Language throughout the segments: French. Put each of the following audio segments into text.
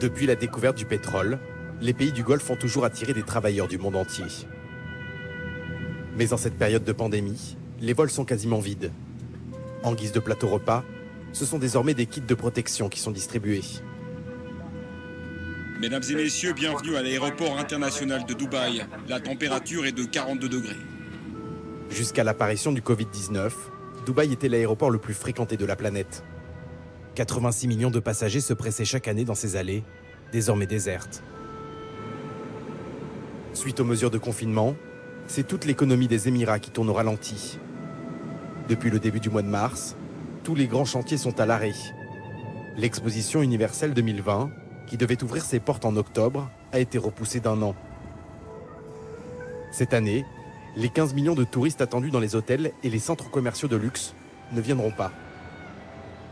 Depuis la découverte du pétrole, les pays du Golfe ont toujours attiré des travailleurs du monde entier. Mais en cette période de pandémie, les vols sont quasiment vides. En guise de plateau repas, ce sont désormais des kits de protection qui sont distribués. Mesdames et messieurs, bienvenue à l'aéroport international de Dubaï. La température est de 42 degrés. Jusqu'à l'apparition du Covid-19, Dubaï était l'aéroport le plus fréquenté de la planète. 86 millions de passagers se pressaient chaque année dans ces allées, désormais désertes. Suite aux mesures de confinement, c'est toute l'économie des Émirats qui tourne au ralenti. Depuis le début du mois de mars, tous les grands chantiers sont à l'arrêt. L'exposition universelle 2020, qui devait ouvrir ses portes en octobre, a été repoussée d'1 an. Cette année, les 15 millions de touristes attendus dans les hôtels et les centres commerciaux de luxe ne viendront pas.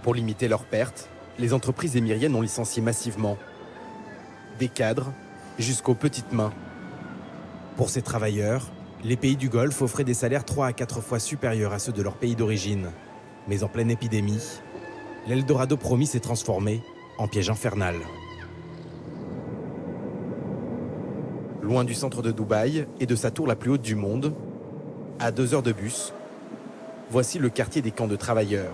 Pour limiter leurs pertes, les entreprises émiriennes ont licencié massivement. Des cadres jusqu'aux petites mains. Pour ces travailleurs, les pays du Golfe offraient des salaires 3 à 4 fois supérieurs à ceux de leur pays d'origine. Mais en pleine épidémie, l'Eldorado promis s'est transformé en piège infernal. Loin du centre de Dubaï et de sa tour la plus haute du monde, à 2 heures de bus, voici le quartier des camps de travailleurs.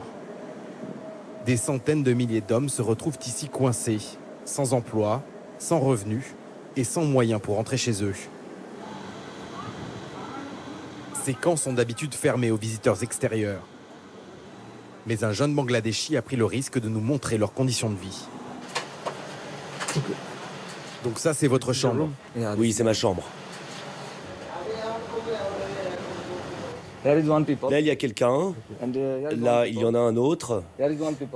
Des centaines de milliers d'hommes se retrouvent ici coincés, sans emploi, sans revenus et sans moyens pour rentrer chez eux. Ces camps sont d'habitude fermés aux visiteurs extérieurs. Mais un jeune Bangladeshi a pris le risque de nous montrer leurs conditions de vie. Donc ça, c'est votre chambre? Oui, c'est ma chambre. Là, il y a quelqu'un. Là, il y en a un autre.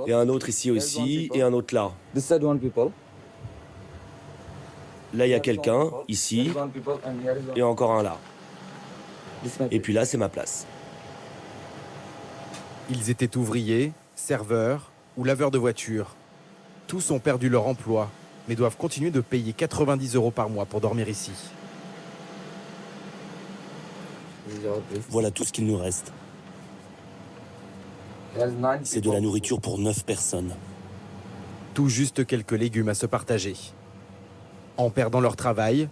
Et un autre ici aussi. Et un autre là. Là, il y a quelqu'un, ici. Et encore un là. Et puis là, c'est ma place. Ils étaient ouvriers, serveurs ou laveurs de voitures. Tous ont perdu leur emploi, mais doivent continuer de payer 90 € par mois pour dormir ici. Voilà tout ce qu'il nous reste. C'est de la nourriture pour 9 personnes. Tout juste quelques légumes à se partager. En perdant leur travail,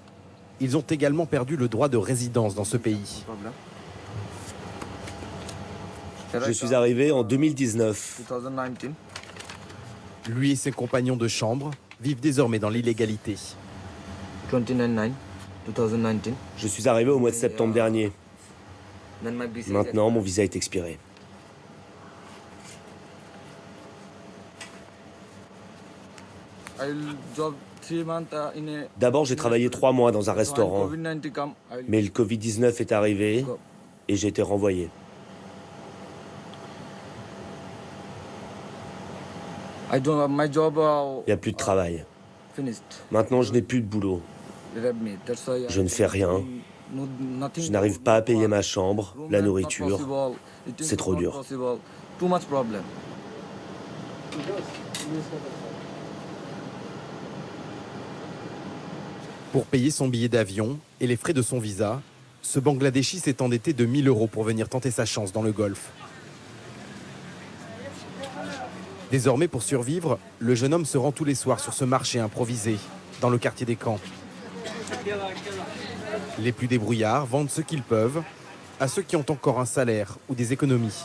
ils ont également perdu le droit de résidence dans ce pays. Je suis arrivé en 2019. Lui et ses compagnons de chambre vivent désormais dans l'illégalité. Je suis arrivé au mois de septembre dernier. Maintenant, mon visa est expiré. D'abord, j'ai travaillé 3 mois dans un restaurant. Mais le Covid-19 est arrivé et j'ai été renvoyé. Il n'y a plus de travail. Maintenant, je n'ai plus de boulot. Je ne fais rien. Je n'arrive pas à payer ma chambre, la nourriture. C'est trop dur. Pour payer son billet d'avion et les frais de son visa, ce Bangladeshi s'est endetté de 1 000 € pour venir tenter sa chance dans le Golfe. Désormais, pour survivre, le jeune homme se rend tous les soirs sur ce marché improvisé, dans le quartier des camps. Les plus débrouillards vendent ce qu'ils peuvent à ceux qui ont encore un salaire ou des économies.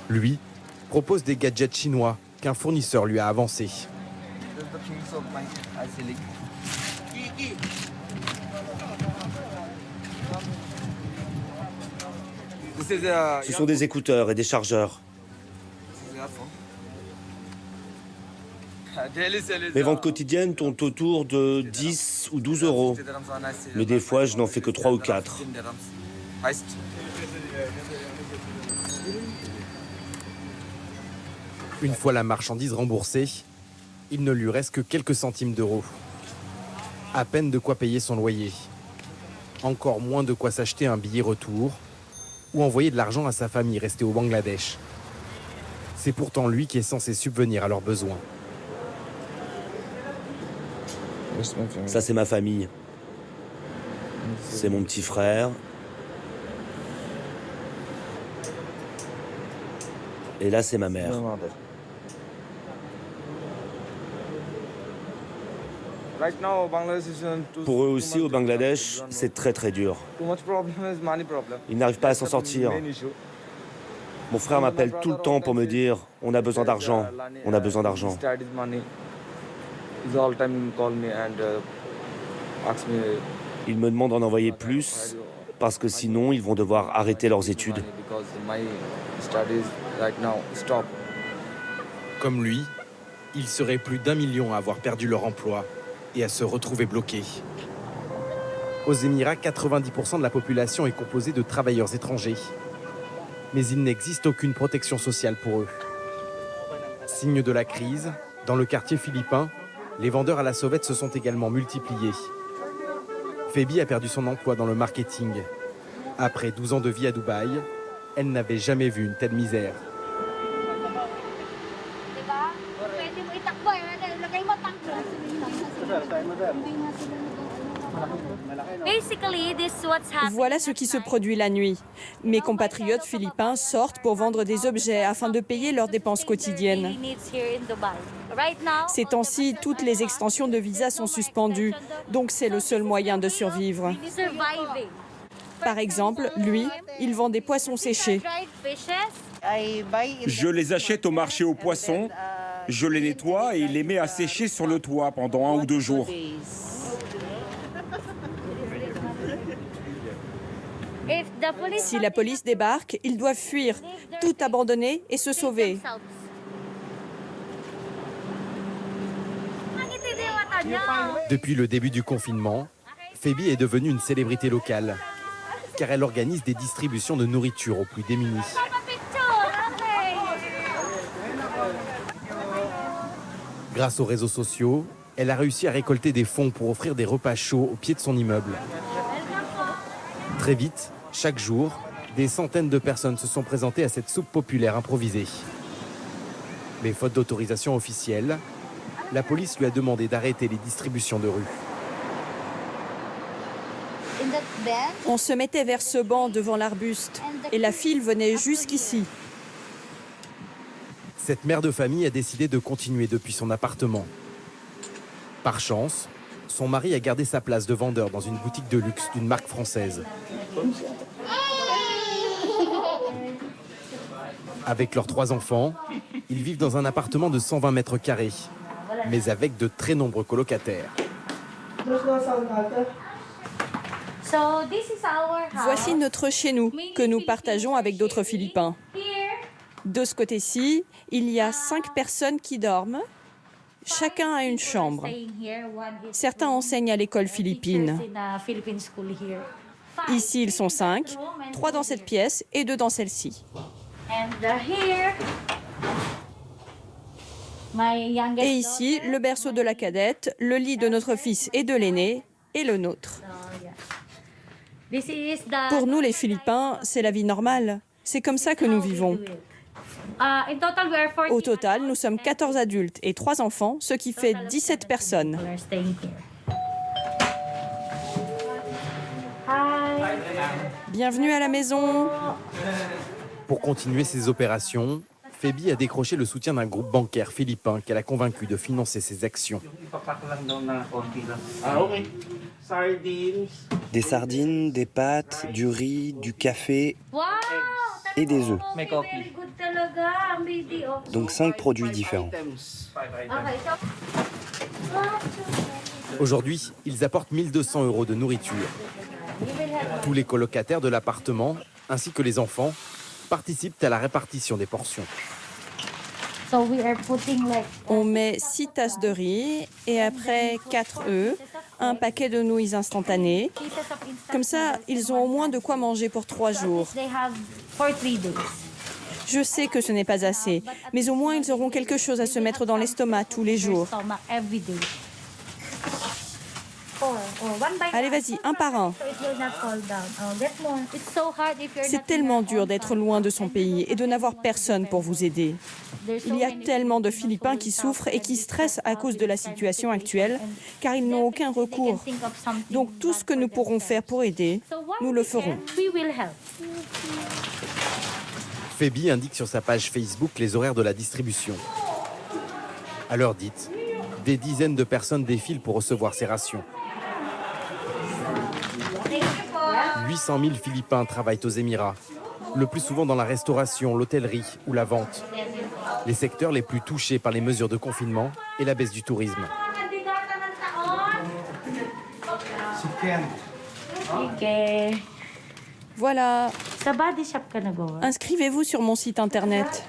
Lui propose des gadgets chinois qu'un fournisseur lui a avancés. Ce sont des écouteurs et des chargeurs. Mes ventes quotidiennes tournent autour de 10 ou 12 €. Mais des fois, je n'en fais que 3 ou 4. Une fois la marchandise remboursée, il ne lui reste que quelques centimes d'euros. À peine de quoi payer son loyer. Encore moins de quoi s'acheter un billet retour ou envoyer de l'argent à sa famille restée au Bangladesh. C'est pourtant lui qui est censé subvenir à leurs besoins. Ça, c'est ma famille. C'est mon petit frère. Et là, c'est ma mère. Pour eux aussi, au Bangladesh, c'est très très dur. Ils n'arrivent pas à s'en sortir. Mon frère m'appelle tout le temps pour me dire « on a besoin d'argent, on a besoin d'argent ». Ils me demandent d'en envoyer plus parce que sinon ils vont devoir arrêter leurs études. Comme lui, il serait plus d'1 million à avoir perdu leur emploi et à se retrouver bloqués. Aux Émirats, 90% de la population est composée de travailleurs étrangers. Mais il n'existe aucune protection sociale pour eux. Signe de la crise, dans le quartier philippin, les vendeurs à la sauvette se sont également multipliés. Phoebe a perdu son emploi dans le marketing. Après 12 ans de vie à Dubaï, elle n'avait jamais vu une telle misère. Voilà ce qui se produit la nuit. Mes compatriotes philippins sortent pour vendre des objets afin de payer leurs dépenses quotidiennes. Ces temps-ci, toutes les extensions de visa sont suspendues, donc c'est le seul moyen de survivre. Par exemple, lui, il vend des poissons séchés. Je les achète au marché aux poissons, je les nettoie et les mets à sécher sur le toit pendant 1 ou 2 jours. Si la police débarque, ils doivent fuir, tout abandonner et se sauver. Depuis le début du confinement, Phoebe est devenue une célébrité locale, car elle organise des distributions de nourriture aux plus démunis. Grâce aux réseaux sociaux, elle a réussi à récolter des fonds pour offrir des repas chauds au pied de son immeuble. Très vite, chaque jour, des centaines de personnes se sont présentées à cette soupe populaire improvisée. Mais faute d'autorisation officielle, la police lui a demandé d'arrêter les distributions de rue. On se mettait vers ce banc devant l'arbuste et la file venait jusqu'ici. Cette mère de famille a décidé de continuer depuis son appartement. Par chance, son mari a gardé sa place de vendeur dans une boutique de luxe d'une marque française. Avec leurs 3 enfants, ils vivent dans un appartement de 120 mètres carrés, mais avec de très nombreux colocataires. Voici notre chez nous, que nous partageons avec d'autres Philippins. De ce côté-ci, il y a 5 personnes qui dorment. Chacun a une chambre. Certains enseignent à l'école philippine. Ici, ils sont 5, 3 dans cette pièce et 2 dans celle-ci. Et ici, le berceau de la cadette, le lit de notre fils et de l'aîné, et le nôtre. Pour nous, les Philippins, c'est la vie normale. C'est comme ça que nous vivons. Au total, nous sommes 14 adultes et 3 enfants, ce qui fait 17 personnes. Bienvenue à la maison. Pour continuer ses opérations, Phoebe a décroché le soutien d'un groupe bancaire philippin qu'elle a convaincu de financer ses actions. Des sardines, des pâtes, du riz, du café et des œufs. Donc 5 produits différents. Aujourd'hui, ils apportent 1 200 € de nourriture. Tous les colocataires de l'appartement, ainsi que les enfants, participent à la répartition des portions. On met 6 tasses de riz et après 4 œufs, un paquet de nouilles instantanées. Comme ça, ils ont au moins de quoi manger pour 3 jours. Je sais que ce n'est pas assez, mais au moins ils auront quelque chose à se mettre dans l'estomac tous les jours. Allez, vas-y, un par un. C'est tellement dur d'être loin de son pays et de n'avoir personne pour vous aider. Il y a tellement de Philippins qui souffrent et qui stressent à cause de la situation actuelle, car ils n'ont aucun recours. Donc tout ce que nous pourrons faire pour aider, nous le ferons. Phoebe indique sur sa page Facebook les horaires de la distribution. À l'heure dite, Des dizaines de personnes défilent pour recevoir ces rations. 800 000 Philippins travaillent aux Émirats, le plus souvent dans la restauration, l'hôtellerie ou la vente. Les secteurs les plus touchés par les mesures de confinement et la baisse du tourisme. Voilà. Inscrivez-vous sur mon site internet.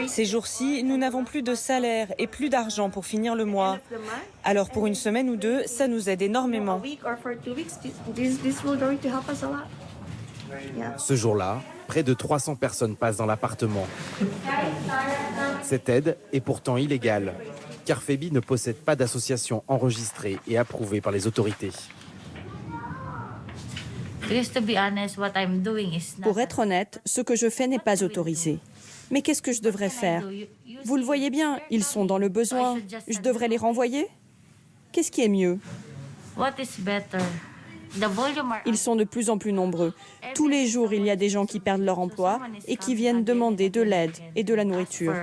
Ces jours-ci, nous n'avons plus de salaire et plus d'argent pour finir le mois. Alors pour une semaine ou deux, ça nous aide énormément. Ce jour-là, près de 300 personnes passent dans l'appartement. Cette aide est pourtant illégale, car Phoebe ne possède pas d'association enregistrée et approuvée par les autorités. Pour être honnête, ce que je fais n'est pas autorisé. Mais qu'est-ce que je devrais faire? Vous le voyez bien, ils sont dans le besoin. Je devrais les renvoyer? Qu'est-ce qui est mieux? Ils sont de plus en plus nombreux. Tous les jours, il y a des gens qui perdent leur emploi et qui viennent demander de l'aide et de la nourriture.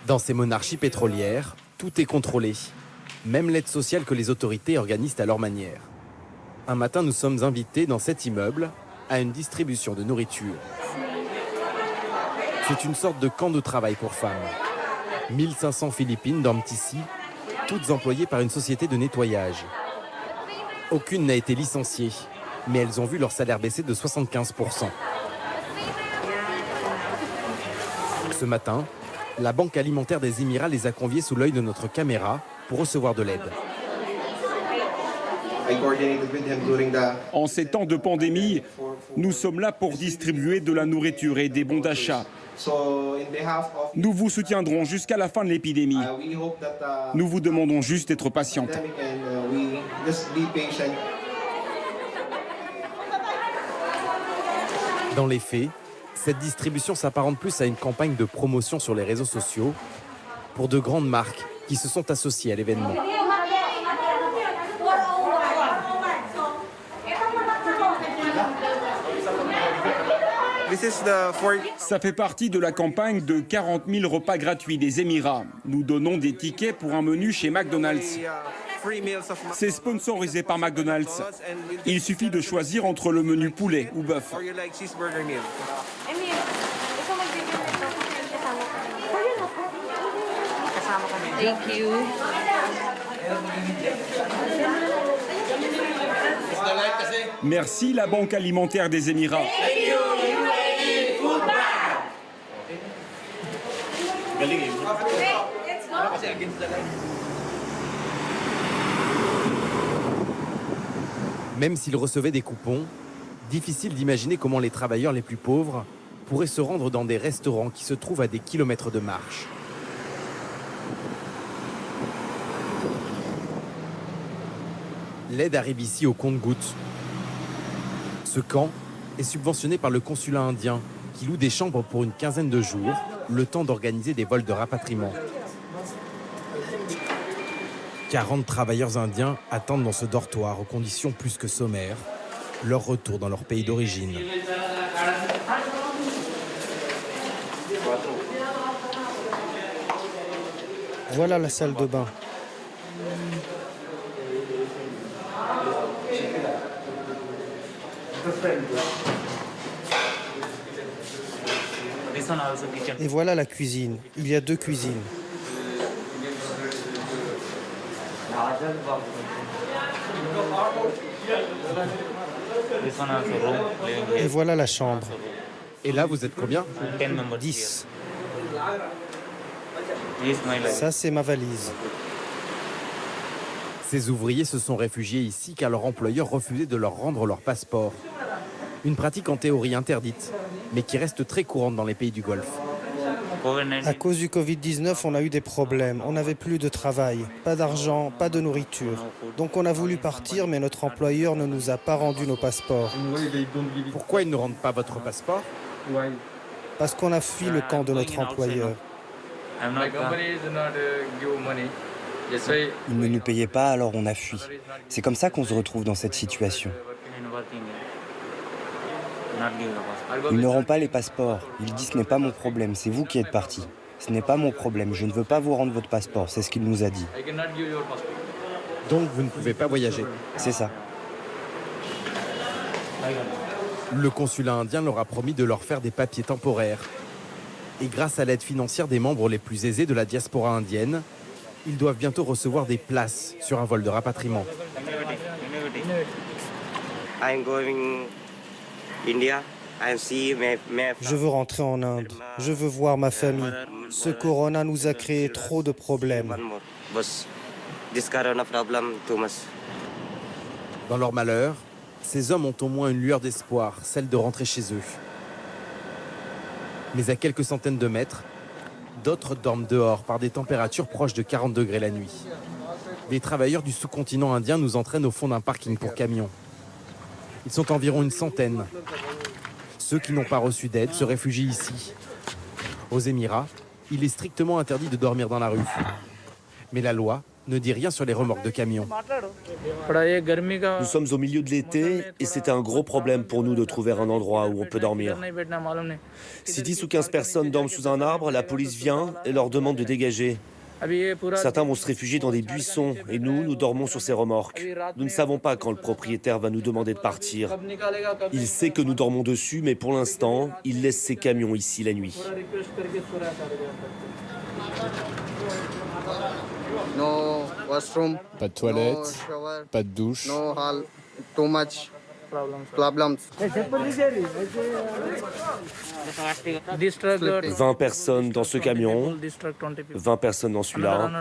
Dans ces monarchies pétrolières, tout est contrôlé. Même l'aide sociale que les autorités organisent à leur manière. Un matin, nous sommes invités dans cet immeuble à une distribution de nourriture. C'est une sorte de camp de travail pour femmes. 1500 Philippines dorment ici, toutes employées par une société de nettoyage. Aucune n'a été licenciée, mais elles ont vu leur salaire baisser de 75%. Ce matin, la Banque alimentaire des Émirats les a conviés sous l'œil de notre caméra pour recevoir de l'aide. En ces temps de pandémie, nous sommes là pour distribuer de la nourriture et des bons d'achat. Nous vous soutiendrons jusqu'à la fin de l'épidémie. Nous vous demandons juste d'être patiente. Dans les faits, cette distribution s'apparente plus à une campagne de promotion sur les réseaux sociaux pour de grandes marques qui se sont associées à l'événement. Ça fait partie de la campagne de 40 000 repas gratuits des Émirats. Nous donnons des tickets pour un menu chez McDonald's. C'est sponsorisé par McDonald's. Il suffit de choisir entre le menu poulet ou bœuf. Thank you. Merci la Banque alimentaire des Émirats. Même s'ils recevaient des coupons, difficile d'imaginer comment les travailleurs les plus pauvres pourraient se rendre dans des restaurants qui se trouvent à des kilomètres de marche. L'aide arrive ici au compte-gouttes. Ce camp est subventionné par le consulat indien qui loue des chambres pour une quinzaine de jours, le temps d'organiser des vols de rapatriement. 40 travailleurs indiens attendent dans ce dortoir aux conditions plus que sommaires leur retour dans leur pays d'origine. Voilà la salle de bain. Et voilà la cuisine. Il y a 2 cuisines. Et voilà la chambre. Et là, vous êtes combien? 10. Ça, c'est ma valise. Ces ouvriers se sont réfugiés ici car leur employeur refusait de leur rendre leur passeport. Une pratique en théorie interdite, mais qui reste très courante dans les pays du Golfe. À cause du Covid-19, on a eu des problèmes. On n'avait plus de travail, pas d'argent, pas de nourriture. Donc on a voulu partir, mais notre employeur ne nous a pas rendu nos passeports. Pourquoi ils ne rendent pas votre passeport? Parce qu'on a fui le camp de notre employeur. Ils ne nous payaient pas, alors on a fui. C'est comme ça qu'on se retrouve dans cette situation. Ils n'auront pas les passeports. Il dit ce n'est pas mon problème, c'est vous qui êtes partis. Ce n'est pas mon problème, je ne veux pas vous rendre votre passeport, c'est ce qu'il nous a dit. Donc vous ne pouvez pas voyager. C'est ça. Le consulat indien leur a promis de leur faire des papiers temporaires. Et grâce à l'aide financière des membres les plus aisés de la diaspora indienne, ils doivent bientôt recevoir des places sur un vol de rapatriement. Je veux rentrer en Inde. Je veux voir ma famille. Ce corona nous a créé trop de problèmes. Dans leur malheur, ces hommes ont au moins une lueur d'espoir, celle de rentrer chez eux. Mais à quelques centaines de mètres, d'autres dorment dehors par des températures proches de 40 degrés la nuit. Les travailleurs du sous-continent indien nous entraînent au fond d'un parking pour camions. Ils sont environ une centaine. Ceux qui n'ont pas reçu d'aide se réfugient ici. Aux Émirats, il est strictement interdit de dormir dans la rue. Mais la loi ne dit rien sur les remorques de camions. Nous sommes au milieu de l'été et c'était un gros problème pour nous de trouver un endroit où on peut dormir. Si 10 ou 15 personnes dorment sous un arbre, la police vient et leur demande de dégager. Certains vont se réfugier dans des buissons et nous dormons sur ces remorques. Nous ne savons pas quand le propriétaire va nous demander de partir. Il sait que nous dormons dessus, mais pour l'instant, il laisse ses camions ici la nuit. Pas de toilette, pas de douche. 20 personnes dans ce camion, 20 personnes dans celui-là.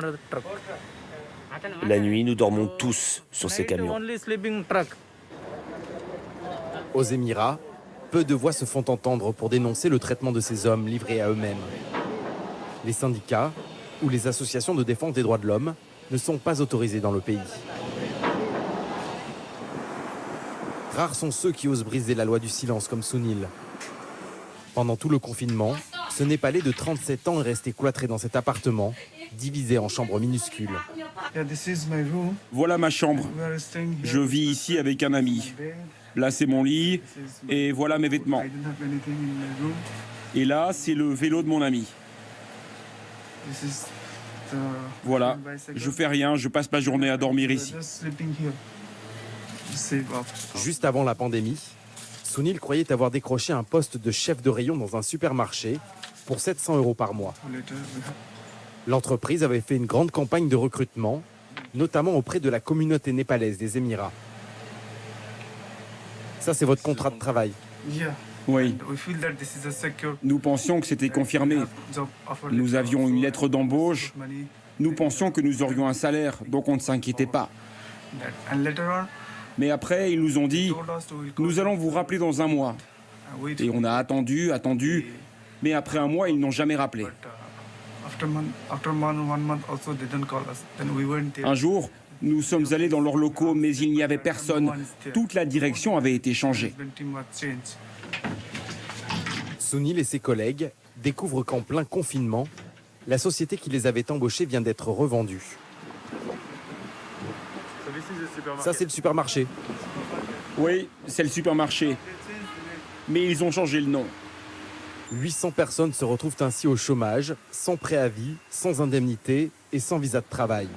La nuit, nous dormons tous sur ces camions. Aux Émirats, peu de voix se font entendre pour dénoncer le traitement de ces hommes livrés à eux-mêmes. Les syndicats ou les associations de défense des droits de l'homme ne sont pas autorisés dans le pays. Rares sont ceux qui osent briser la loi du silence comme Sunil. Pendant tout le confinement, ce Népalais de 37 ans est resté cloîtré dans cet appartement, divisé en chambres minuscules. Voilà ma chambre. Je vis ici avec un ami. Là, c'est mon lit et voilà mes vêtements. Et là, c'est le vélo de mon ami. Voilà, je fais rien, je passe ma journée à dormir ici. Juste avant la pandémie, Sunil croyait avoir décroché un poste de chef de rayon dans un supermarché pour 700 € par mois. L'entreprise avait fait une grande campagne de recrutement, notamment auprès de la communauté népalaise des Émirats. Ça, c'est votre contrat de travail. Oui. Nous pensions que c'était confirmé. Nous avions une lettre d'embauche. Nous pensions que nous aurions un salaire, donc on ne s'inquiétait pas. Mais après, ils nous ont dit « Nous allons vous rappeler dans un mois ». Et on a attendu. Mais après un mois, ils n'ont jamais rappelé. Un jour, nous sommes allés dans leurs locaux, mais il n'y avait personne. Toute la direction avait été changée. Sunil et ses collègues découvrent qu'en plein confinement, la société qui les avait embauchés vient d'être revendue. Ça, c'est le supermarché. Oui, c'est le supermarché. Mais ils ont changé le nom. 800 personnes se retrouvent ainsi au chômage, sans préavis, sans indemnité et sans visa de travail.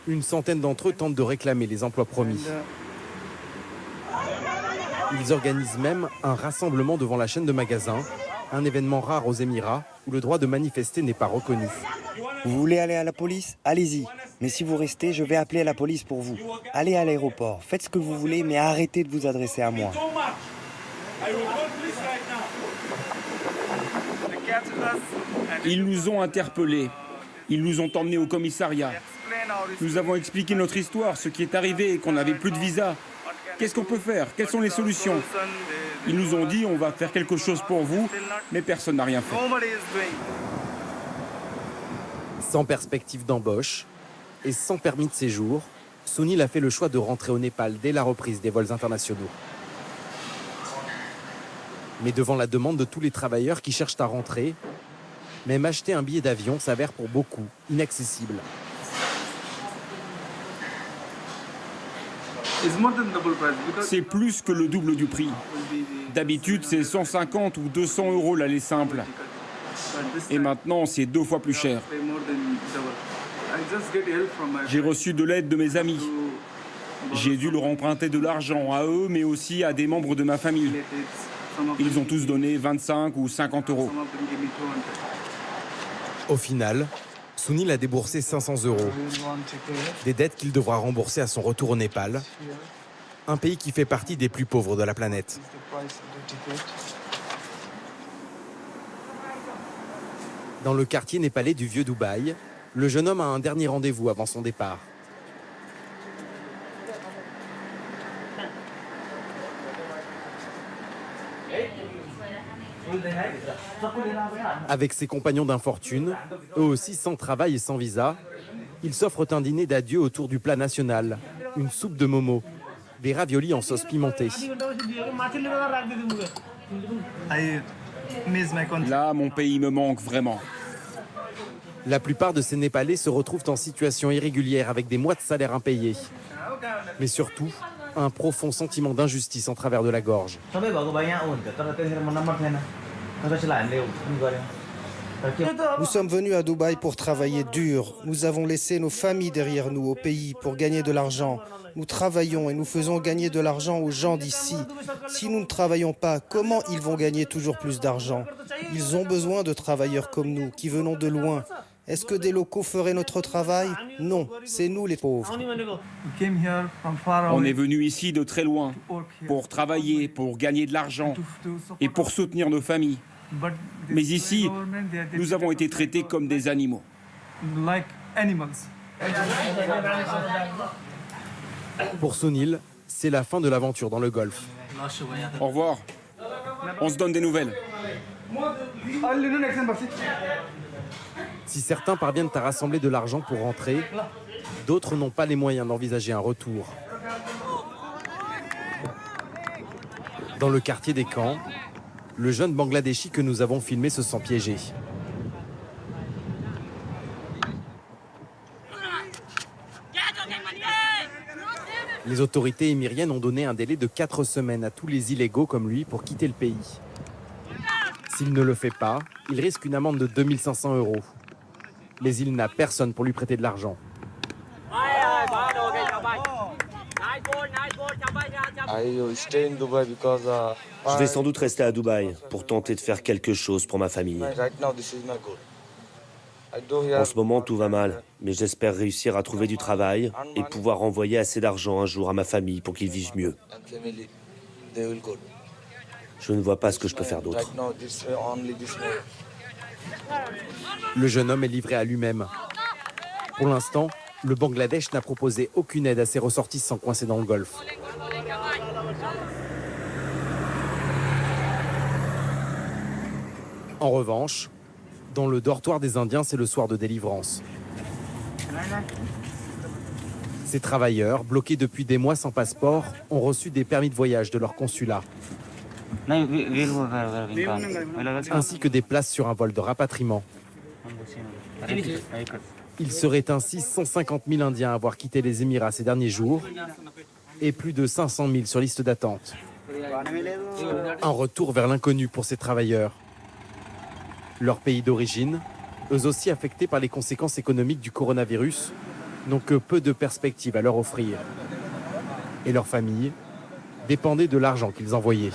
Une centaine d'entre eux tentent de réclamer les emplois promis. Ils organisent même un rassemblement devant la chaîne de magasins, un événement rare aux Émirats où le droit de manifester n'est pas reconnu. Vous voulez aller à la police? Allez-y. Mais si vous restez, je vais appeler la police pour vous. Allez à l'aéroport, faites ce que vous voulez, mais arrêtez de vous adresser à moi. Ils nous ont interpellés. Ils nous ont emmenés au commissariat. Nous avons expliqué notre histoire, ce qui est arrivé, qu'on n'avait plus de visa. Qu'est-ce qu'on peut faire? Quelles sont les solutions? Ils nous ont dit on va faire quelque chose pour vous, mais personne n'a rien fait. Sans perspective d'embauche et sans permis de séjour, Sunil a fait le choix de rentrer au Népal dès la reprise des vols internationaux. Mais devant la demande de tous les travailleurs qui cherchent à rentrer, même acheter un billet d'avion s'avère pour beaucoup inaccessible. C'est plus que le double du prix. D'habitude, c'est 150 ou 200 € l'aller simple. Et maintenant, c'est 2 fois plus cher. J'ai reçu de l'aide de mes amis. J'ai dû leur emprunter de l'argent à eux, mais aussi à des membres de ma famille. Ils ont tous donné 25 ou 50 €. Au final, Sunil a déboursé 500 €. Des dettes qu'il devra rembourser à son retour au Népal, un pays qui fait partie des plus pauvres de la planète. Dans le quartier népalais du Vieux Dubaï, le jeune homme a un dernier rendez-vous avant son départ. Avec ses compagnons d'infortune, eux aussi sans travail et sans visa, ils s'offrent un dîner d'adieu autour du plat national, une soupe de momo, des raviolis en sauce pimentée. Là, mon pays me manque vraiment. La plupart de ces Népalais se retrouvent en situation irrégulière avec des mois de salaire impayés. Mais surtout, un profond sentiment d'injustice en travers de la gorge. Nous sommes venus à Dubaï pour travailler dur. Nous avons laissé nos familles derrière nous au pays pour gagner de l'argent. Nous travaillons et nous faisons gagner de l'argent aux gens d'ici. Si nous ne travaillons pas, comment ils vont gagner toujours plus d'argent? Ils ont besoin de travailleurs comme nous, qui venons de loin. Est-ce que des locaux feraient notre travail? Non, c'est nous les pauvres. On est venu ici de très loin pour travailler, pour gagner de l'argent et pour soutenir nos familles. Mais ici, nous avons été traités comme des animaux. Pour Sunil, c'est la fin de l'aventure dans le Golfe. Au revoir. On se donne des nouvelles. Si certains parviennent à rassembler de l'argent pour rentrer, d'autres n'ont pas les moyens d'envisager un retour. Dans le quartier des camps, le jeune Bangladeshi que nous avons filmé se sent piégé. Les autorités émiriennes ont donné un délai de 4 semaines à tous les illégaux comme lui pour quitter le pays. S'il ne le fait pas, il risque une amende de 2500 €. Mais il n'a personne pour lui prêter de l'argent. Je vais sans doute rester à Dubaï pour tenter de faire quelque chose pour ma famille. En ce moment, tout va mal, mais j'espère réussir à trouver du travail et pouvoir envoyer assez d'argent un jour à ma famille pour qu'ils vivent mieux. Je ne vois pas ce que je peux faire d'autre. Le jeune homme est livré à lui-même. Pour l'instant, le Bangladesh n'a proposé aucune aide à ses ressortissants coincés dans le Golfe. En revanche, dans le dortoir des Indiens, c'est le soir de délivrance. Ces travailleurs, bloqués depuis des mois sans passeport, ont reçu des permis de voyage de leur consulat, ainsi que des places sur un vol de rapatriement. Il serait ainsi 150 000 Indiens à avoir quitté les Émirats ces derniers jours et plus de 500 000 sur liste d'attente. Un retour vers l'inconnu pour ces travailleurs. Leur pays d'origine, eux aussi affectés par les conséquences économiques du coronavirus, n'ont que peu de perspectives à leur offrir. Et leurs familles dépendaient de l'argent qu'ils envoyaient.